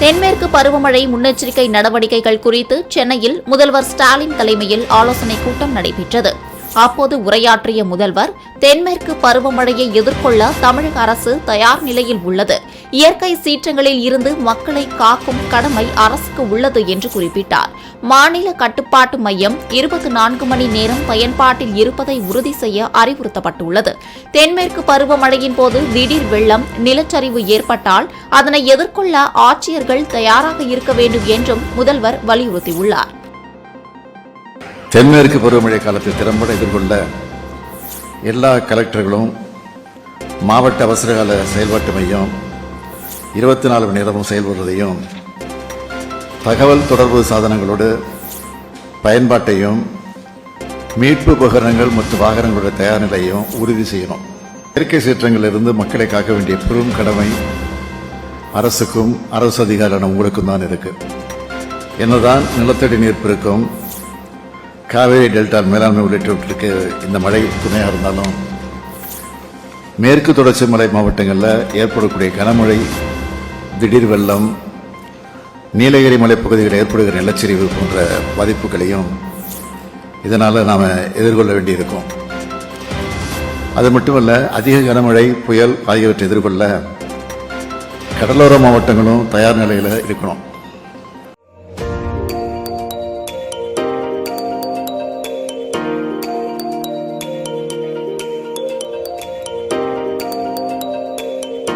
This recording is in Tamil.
தென்மேற்கு பருவமழை முன்னெச்சரிக்கை நடவடிக்கைகள் குறித்து சென்னையில் முதல்வர் ஸ்டாலின் தலைமையில் ஆலோசனைக் கூட்டம் நடைபெற்றது. அப்போது உரையாற்றிய முதல்வர், தென்மேற்கு பருவமழையை எதிர்கொள்ள தமிழக அரசு தயார் நிலையில் உள்ளது. இயற்கை சீற்றங்களில் இருந்து மக்களை காக்கும் கடமை அரசுக்கு உள்ளது என்று குறிப்பிட்டார். மாநில கட்டுப்பாட்டு மையம் 24 மணி நேரம் பயன்பாட்டில் இருப்பதை உறுதி செய்ய அறிவுறுத்தப்பட்டுள்ளது. தென்மேற்கு பருவமழையின் போது திடீர் வெள்ளம், நிலச்சரிவு ஏற்பட்டால் அதனை எதிர்கொள்ள ஆட்சியர்கள் தயாராக இருக்க வேண்டும் என்றும் முதல்வர் வலியுறுத்தியுள்ளார். தென்மேற்கு பருவமழை காலத்தை திறம்பட எதிர்கொள்ள எல்லா கலெக்டர்களும் மாவட்ட அவசரகால செயல்பாட்டு மையம் 24 மணி நேரமும் செயல்படுவதையும், தகவல் தொடர்பு சாதனங்களோடு பயன்பாட்டையும், மீட்பு உபகரணங்கள் மற்றும் வாகனங்களுடைய தயார் நிலையையும் உறுதி செய்யணும். இயற்கை சீற்றங்களிலிருந்து மக்களை காக்க வேண்டிய பெரும் கடமை அரசுக்கும் அரசு அதிகாரியான உங்களுக்கும் தான் இருக்கு. என்னதான் நிலத்தடி நீர் பெருக்கம், காவேரி டெல்டா மேலாண்மை உள்ளிட்டவற்றுக்கு இந்த மழை துணையாக இருந்தாலும், மேற்கு தொடர்ச்சி மலை மாவட்டங்களில் ஏற்படக்கூடிய கனமழை, திடீர் வெள்ளம், நீலகிரி மலைப்பகுதிகளில் ஏற்படுகிற நிலச்சரிவு போன்ற பாதிப்புகளையும் இதனால் நாம் எதிர்கொள்ள வேண்டியிருக்கும். அது மட்டுமல்ல, அதிக கனமழை, புயல் ஆகியவற்றை எதிர்கொள்ள கடலோர மாவட்டங்களும் தயார் நிலையில் இருக்கணும்.